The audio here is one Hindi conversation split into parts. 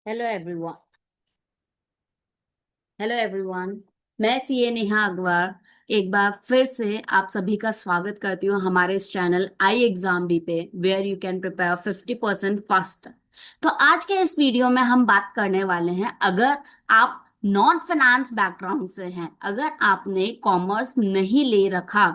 Hello everyone. Hello everyone. मैं सीए नेहा अग्रवाल एक बार फिर से आप सभी का स्वागत करती हूँ हमारे इस चैनल आई एग्जाम बी पे, where you can prepare 50% fast. तो आज के इस वीडियो में हम बात करने वाले हैं, अगर आप नॉन फाइनेंस बैकग्राउंड से हैं, अगर आपने कॉमर्स नहीं ले रखा,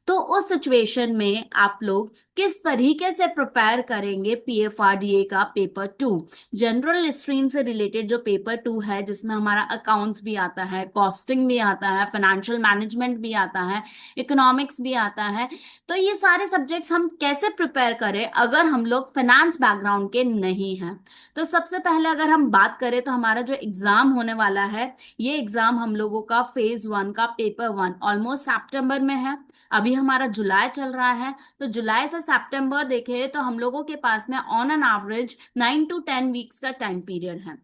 तो उस सिचुएशन में आप लोग किस तरीके से प्रिपेयर करेंगे पीएफआरडीए का पेपर टू। जनरल स्ट्रीम से रिलेटेड जो पेपर टू है, जिसमें हमारा अकाउंट्स भी आता है, कॉस्टिंग भी आता है, फाइनेंशियल मैनेजमेंट भी आता है, इकोनॉमिक्स भी आता है। तो ये सारे सब्जेक्ट्स हम कैसे प्रिपेयर करें अगर हम लोग फाइनेंस बैकग्राउंड के नहीं हैं। तो सबसे पहले अगर हम बात करें तो हमारा जो एग्जाम होने वाला है, ये एग्जाम हम लोगों का फेज वन का पेपर वन ऑलमोस्ट सितंबर में है। अभी हमारा जुलाई चल रहा है, तो जुलाई से सितंबर देखे तो हम लोगों के पास में on an average 9 to 10 weeks का टाइम पीरियड है।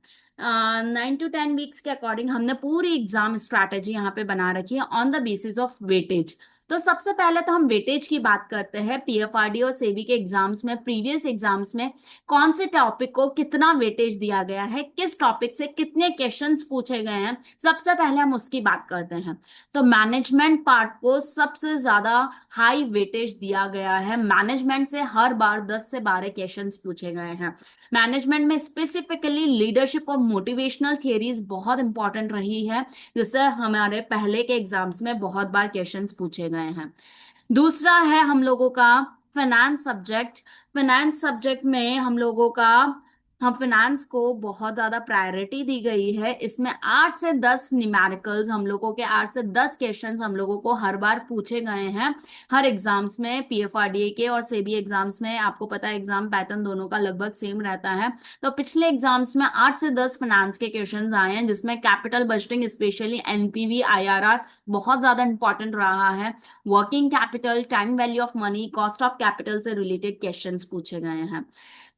9 to 10 वीक्स के अकॉर्डिंग हमने पूरी एग्जाम स्ट्रैटेजी यहाँ पे बना रखी है on the basis of weightage. तो सबसे पहले तो हम वेटेज की बात करते हैं। पीएफआरडी और सेबी के एग्जाम्स में, प्रीवियस एग्जाम्स में कौन से टॉपिक को कितना वेटेज दिया गया है, किस टॉपिक से कितने क्वेश्चंस पूछे गए हैं, सबसे पहले हम उसकी बात करते हैं। तो मैनेजमेंट पार्ट को सबसे ज्यादा हाई वेटेज दिया गया है। मैनेजमेंट से हर बार 10 से 12 क्वेश्चंस पूछे गए हैं। मैनेजमेंट में स्पेसिफिकली लीडरशिप और मोटिवेशनल थियरीज बहुत इंपॉर्टेंट रही है, जिससे हमारे पहले के एग्जाम्स में बहुत बार क्वेश्चंस पूछे गए हैं। दूसरा है हम लोगों का फाइनेंस सब्जेक्ट। फाइनेंस सब्जेक्ट में हम फाइनेंस को बहुत ज्यादा प्रायोरिटी दी गई है। इसमें 8 से 10 न्यूमेरिकल्स, हम लोगों के 8 से 10 क्वेश्चंस हम लोगों को हर बार पूछे गए हैं हर एग्जाम्स में। पीएफआरडीए के और सेबी एग्जाम्स में आपको पता है एग्जाम पैटर्न दोनों का लगभग सेम रहता है। तो पिछले एग्जाम्स में 8 से 10 फाइनेंस के क्वेश्चंस आए हैं, जिसमें capital budgeting, specially NPV IRR बहुत ज्यादा इंपॉर्टेंट रहा है। Working capital, time value of money, cost of capital से रिलेटेड क्वेश्चंस पूछे गए हैं।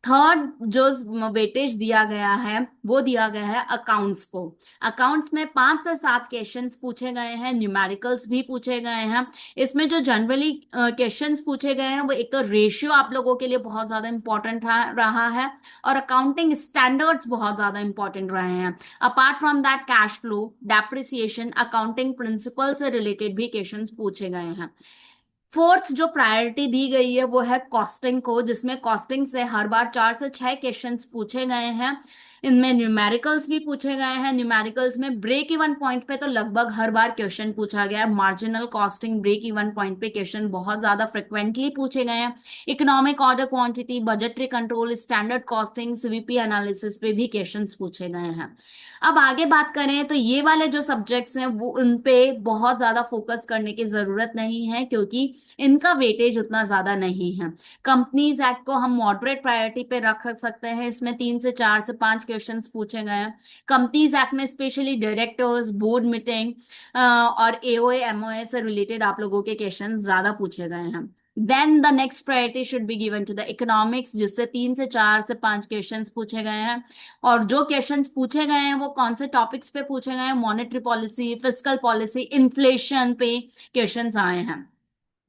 थर्ड जो वेटेज दिया गया है वो दिया गया है अकाउंट्स को। अकाउंट्स में 5 से 7 क्वेश्चंस पूछे गए हैं, न्यूमेरिकल्स भी पूछे गए हैं। इसमें जो जनरली क्वेश्चंस पूछे गए हैं वो एक तो रेशियो आप लोगों के लिए बहुत ज्यादा इंपॉर्टेंट रहा है, और अकाउंटिंग स्टैंडर्ड्स बहुत ज्यादा इंपॉर्टेंट रहे हैं। Apart from that cash flow, depreciation, accounting principle से रिलेटेड भी क्वेश्चंस पूछे गए हैं। फोर्थ जो प्रायोरिटी दी गई है वो है कॉस्टिंग को, जिसमें कॉस्टिंग से हर बार 4 से 6 क्वेश्चंस पूछे गए हैं। इनमें न्यूमेरिकल्स भी पूछे गए हैं। न्यूमेरिकल्स में ब्रेक इवन पॉइंट पे तो लगभग हर बार क्वेश्चन पूछा गया है। Marginal costing, break even point पे क्वेश्चन बहुत ज्यादा फ्रिक्वेंटली पूछे गए हैं। Economic order quantity, budgetary control, standard costing, CVP analysis पे भी क्वेश्चंस पूछे गए हैं। अब आगे बात करें तो ये वाले जो सब्जेक्ट्स हैं वो उन पे बहुत ज्यादा फोकस करने की जरूरत नहीं है, क्योंकि इनका वेटेज उतना ज्यादा नहीं है। कंपनीज एक्ट को हम मॉडरेट प्रायोरिटी पे रख सकते हैं। इसमें 3 से 4 से 5 क्वेश्चंस पूछे गए हैं। कंपनीज एक्ट में स्पेशली डायरेक्टर्स, बोर्ड मीटिंग और एओए एमओए से रिलेटेड आप लोगों के क्वेश्चन ज्यादा पूछे गए हैं। Then the next priority should be given to the economics, जिससे 3 से 4 से 5 क्वेश्चंस पूछे गए हैं। और जो क्वेश्चंस पूछे गए हैं वो कौन से टॉपिक्स पे पूछे गए हैं? Monetary policy, fiscal policy, inflation पे क्वेश्चंस आए हैं।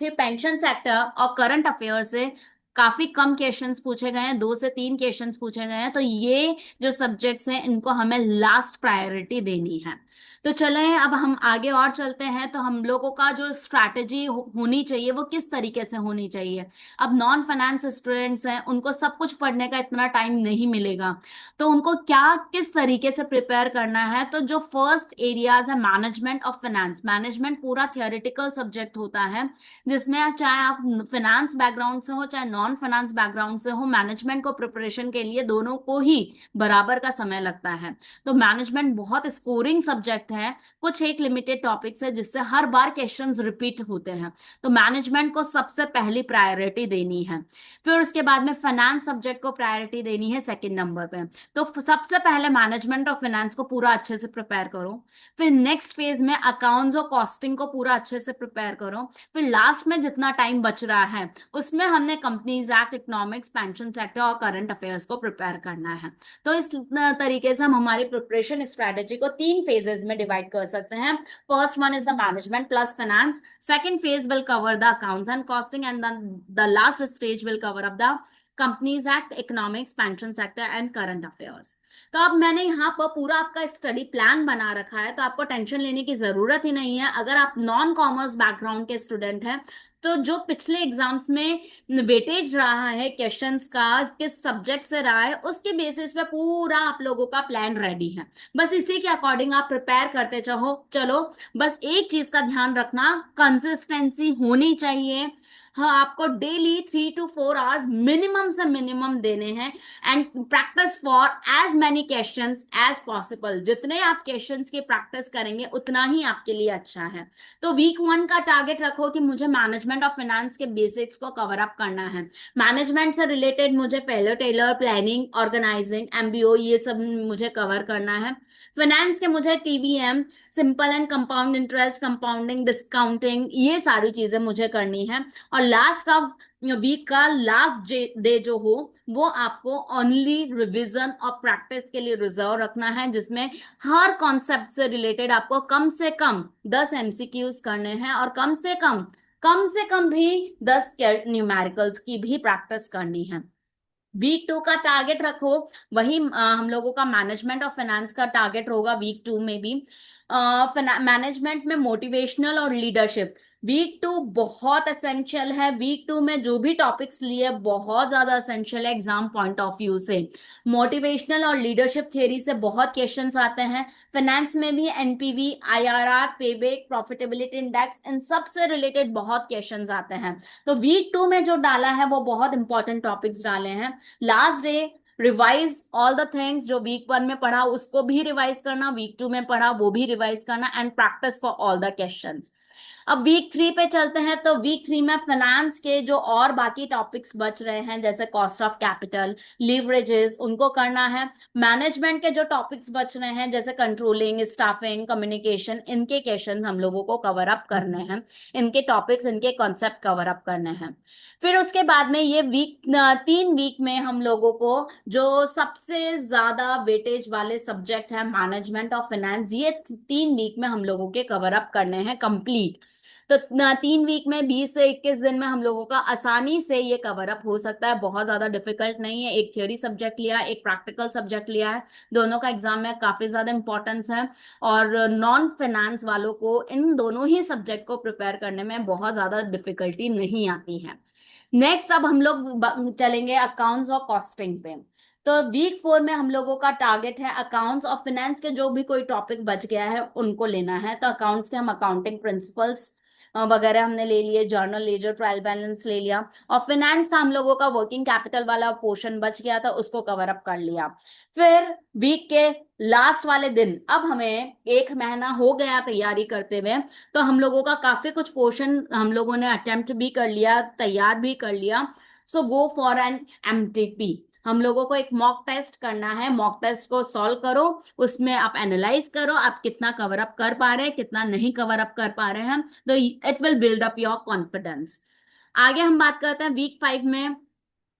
फिर पेंशन सेक्टर और करंट अफेयर से काफी कम क्वेश्चंस पूछे गए हैं, 2 से 3 क्वेश्चंस पूछे गए हैं। तो ये जो सब्जेक्ट्स हैं इनको हमें लास्ट प्रायोरिटी देनी है। तो चले अब हम आगे और चलते हैं। तो हम लोगों का जो स्ट्रैटेजी होनी चाहिए वो किस तरीके से होनी चाहिए। अब नॉन फाइनेंस स्टूडेंट्स हैं, उनको सब कुछ पढ़ने का इतना टाइम नहीं मिलेगा, तो उनको क्या किस तरीके से प्रिपेयर करना है। तो जो फर्स्ट एरियाज है मैनेजमेंट ऑफ फाइनेंस। मैनेजमेंट पूरा थियोरेटिकल सब्जेक्ट होता है, जिसमें चाहे आप फाइनेंस बैकग्राउंड से हो चाहे नॉन फाइनेंस बैकग्राउंड से हो, मैनेजमेंट को प्रिपरेशन के लिए दोनों को ही बराबर का समय लगता है। तो मैनेजमेंट बहुत स्कोरिंग सब्जेक्ट है। कुछ एक लिमिटेड टॉपिक्स है जिससे हर बार क्वेश्चंस रिपीट होते हैं, तो मैनेजमेंट को सबसे पहली प्रायोरिटी देनी है। फिर उसके बाद में फाइनेंस सब्जेक्ट को प्रायोरिटी देनी है सेकंड नंबर पे। तो सबसे पहले मैनेजमेंट और फाइनेंस को पूरा अच्छे से प्रिपेयर करो। फिर नेक्स्ट फेज में अकाउंट्स और कॉस्टिंग को पूरा अच्छे से प्रिपेयर करो। फिर लास्ट में जितना टाइम बच रहा है उसमें हमने companies act, economics, pension sector और करंट अफेयर्स को प्रिपेयर करना है। तो इस तरीके से हम हमारी प्रिपरेशन स्ट्रेटेजी को 3 फेजेस में डिवाइड कर सकते हैं। First one is the management plus finance, second phase will cover the accounts and costing, and the last stage will cover up the companies act, economics, pension sector and current affairs. तो अब मैंने यहाँ पर पूरा आपका स्टडी प्लान बना रखा है, तो आपको टेंशन लेने की जरूरत ही नहीं है। अगर आप नॉन कॉमर्स बैकग्राउंड के स्टूडेंट हैं, तो जो पिछले एग्जाम्स में वेटेज रहा है क्वेश्चंस का, किस सब्जेक्ट से रहा है, उसके बेसिस पे पूरा आप लोगों का प्लान रेडी है। बस इसी के अकॉर्डिंग आप प्रिपेयर करते चलो। बस एक चीज का ध्यान रखना, कंसिस्टेंसी होनी चाहिए। हाँ, आपको डेली 3 to 4 आवर्स मिनिमम से मिनिमम देने हैं, and practice for as many questions as possible. जितने आप क्वेश्चंस की प्रैक्टिस करेंगे उतना ही आपके लिए अच्छा है। तो वीक 1 का टारगेट रखो कि मुझे मैनेजमेंट ऑफ फाइनेंस के बेसिक्स को कवर अप करना है। मैनेजमेंट से रिलेटेड मुझे Fayol Taylor, planning, organizing, MBO, ये सब मुझे कवर करना है। फाइनेंस के मुझे TVM, simple and compound interest, compounding, discounting, ये सारी चीजें मुझे करनी है। और लास्ट का वीक का लास्ट डे जो हो, वो आपको ओनली रिवीजन और प्रैक्टिस के लिए रिजर्व रखना है, जिसमें हर कॉन्सेप्ट से रिलेटेड आपको कम से कम 10 एमसीक्यूज करने हैं, और कम से कम भी 10 न्यूमेरिकल्स की भी प्रैक्टिस करनी है। वीक 2 का टारगेट रखो, वही हम लोगों का मैनेजमेंट ऑफ फाइनेंस का टारगेट होगा वीक 2 में भी। मैनेजमेंट में मोटिवेशनल और लीडरशिप, वीक 2 बहुत असेंशियल है। वीक 2 में जो भी टॉपिक्स लिए बहुत ज्यादा असेंशियल है एग्जाम पॉइंट ऑफ व्यू से। मोटिवेशनल और लीडरशिप थियरी से बहुत क्वेश्चंस आते हैं। फाइनेंस में भी NPV, IRR, payback, profitability index, इन सब से रिलेटेड बहुत क्वेश्चंस आते हैं। तो वीक 2 में जो डाला है वो बहुत इंपॉर्टेंट टॉपिक्स डाले हैं। Last day revise all the things, जो वीक 1 में पढ़ा उसको भी रिवाइज करना, वीक 2 में पढ़ा वो भी रिवाइज करना, and practice for all the questions. अब वीक 3 पे चलते हैं। तो वीक 3 में फाइनेंस के जो और बाकी टॉपिक्स बच रहे हैं, जैसे कॉस्ट ऑफ कैपिटल, लीवरेजेस, उनको करना है। मैनेजमेंट के जो टॉपिक्स बच रहे हैं, जैसे कंट्रोलिंग, स्टाफिंग, कम्युनिकेशन, इनके क्वेश्चन हम लोगों को कवर अप करने हैं, इनके टॉपिक्स, इनके कॉन्सेप्ट कवर अप करने हैं। फिर उसके बाद में ये 3 वीक में हम लोगों को जो सबसे ज्यादा वेटेज वाले सब्जेक्ट है, मैनेजमेंट ऑफ फाइनेंस, ये 3 वीक में हम लोगों के कवर अप करने हैं कंप्लीट। तो 3 वीक में 20 से 21 दिन में हम लोगों का आसानी से ये कवर अप हो सकता है, बहुत ज्यादा डिफिकल्ट नहीं है। एक थियोरी सब्जेक्ट लिया, एक प्रैक्टिकल सब्जेक्ट लिया है, दोनों का एग्जाम में काफी ज्यादा इंपॉर्टेंस है, और नॉन फाइनेंस वालों को इन दोनों ही सब्जेक्ट को प्रिपेयर करने में बहुत ज्यादा डिफिकल्टी नहीं आती है। नेक्स्ट अब हम लोग चलेंगे अकाउंट्स और कॉस्टिंग पे। तो वीक 4 में हम लोगों का टारगेट है अकाउंट्स और फाइनेंस के जो भी कोई टॉपिक बच गया है उनको लेना है। तो अकाउंट्स के हम अकाउंटिंग प्रिंसिपल्स वगैरह हमने ले लिए, जर्नल लेजर, ट्रायल बैलेंस ले लिया, और फाइनेंस का हम लोगों का वर्किंग कैपिटल वाला पोर्शन बच गया था, उसको कवर अप कर लिया। फिर वीक के लास्ट वाले दिन, अब हमें 1 महीना हो गया तैयारी करते हुए, तो हम लोगों का काफी कुछ पोर्शन हम लोगों ने अटेम्प्ट भी कर लिया, तैयार भी कर लिया। सो गो फॉर एन एमटीपी। हम लोगों को एक मॉक टेस्ट करना है, मॉक टेस्ट को सॉल्व करो, उसमें आप एनालाइज करो आप कितना कवर अप कर पा रहे हैं, कितना नहीं कवर अप कर पा रहे हैं, तो it will build up your confidence. आगे हम बात करते हैं वीक 5 में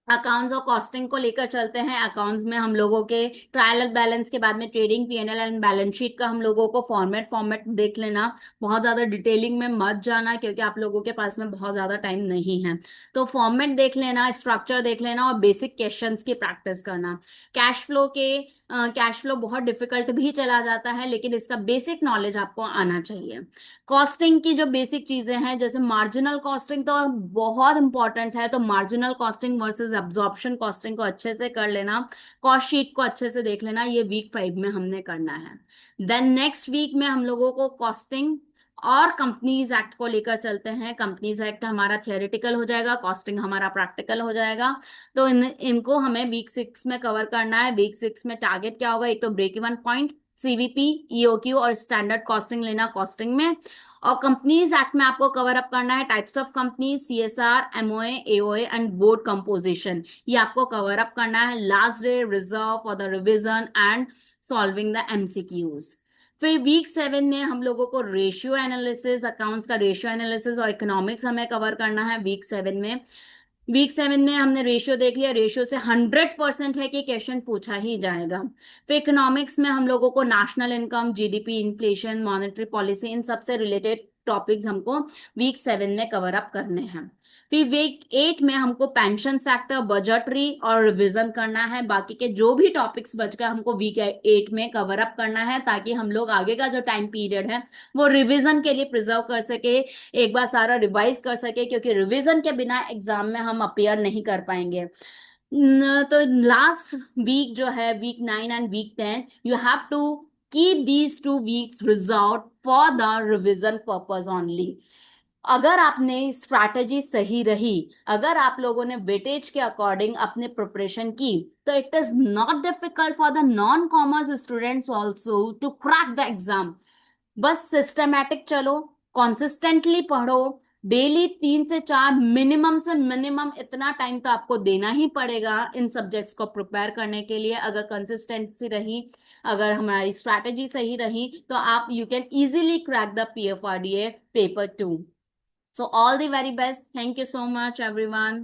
अकाउंट्स और कॉस्टिंग को लेकर चलते हैं। अकाउंट्स में हम लोगों के ट्रायल बैलेंस के बाद में trading, PNL and balance sheet का हम लोगों को फॉर्मेट देख लेना, बहुत ज्यादा डिटेलिंग में मत जाना क्योंकि आप लोगों के पास में बहुत ज्यादा टाइम नहीं है। तो फॉर्मेट देख लेना, स्ट्रक्चर देख लेना, और बेसिक क्वेश्चंस की प्रैक्टिस करना। कैश फ्लो बहुत डिफिकल्ट भी चला जाता है, लेकिन इसका बेसिक नॉलेज आपको आना चाहिए। कॉस्टिंग की जो बेसिक चीजें हैं, जैसे मार्जिनल कॉस्टिंग तो बहुत इंपॉर्टेंट है, तो marginal costing versus absorption costing को अच्छे से कर लेना, कॉस्ट शीट को अच्छे से देख लेना, ये वीक 5 में हमने करना है। देन नेक्स्ट वीक में हम लोगों को कॉस्टिंग और कंपनीज एक्ट को लेकर चलते हैं। कंपनीज एक्ट हमारा थियोरेटिकल हो जाएगा, कॉस्टिंग हमारा प्रैक्टिकल हो जाएगा। तो इनको हमें वीक 6 में कवर करना है। वीक 6 में टारगेट क्या होगा, एक तो break even point, CVP, EOQ और स्टैंडर्ड कॉस्टिंग लेना कॉस्टिंग में। और कंपनीज एक्ट में आपको कवर अप करना है types of company, CSR, MOA, AOA and board composition, ये आपको कवर अप करना है। Last day reserve for the revision and solving the MCQs. फिर वीक 7 में हम लोगों को रेशियो एनालिसिस, अकाउंट्स का रेशियो एनालिसिस और इकोनॉमिक्स हमें कवर करना है वीक 7 में हमने रेशियो देख लिया, रेशियो से 100% है कि क्वेश्चन पूछा ही जाएगा। फिर इकोनॉमिक्स में हम लोगों को national income, GDP, inflation, monetary policy, इन सब से रिलेटेड टॉपिक्स हमको वीक 7 में कवर अप करने हैं। फिर वीक 8 में हमको पेंशन सेक्टर, बजटरी और रिवीजन करना है। बाकी के जो भी टॉपिक्स बच गए हमको वीक 8 में कवर अप करना है, ताकि हम लोग आगे का जो टाइम पीरियड है वो रिवीजन के लिए प्रिजर्व कर सके, एक बार सारा रिवाइज कर सके, क्योंकि रिवीजन के बिना एग्जाम में हम अपियर नहीं कर पाएंगे। तो लास्ट वीक जो है, week 9 and week 10, you have to keep these 2 weeks reserve for the revision purpose only. अगर आपने स्ट्रैटेजी सही रही, अगर आप लोगों ने वेटेज के अकॉर्डिंग अपने प्रिपरेशन की, तो it is not difficult for the non commerce students also to crack the exam. बस सिस्टमैटिक चलो, कॉन्सिस्टेंटली पढ़ो, डेली 3 से 4 मिनिमम से मिनिमम इतना टाइम तो आपको देना ही पड़ेगा इन सब्जेक्ट्स को प्रिपेयर करने के लिए। अगर कंसिस्टेंसी रही, अगर हमारी स्ट्रैटेजी सही रही, तो आप you can easily crack the PFRDA paper 2। So all the very best. Thank you so much, everyone.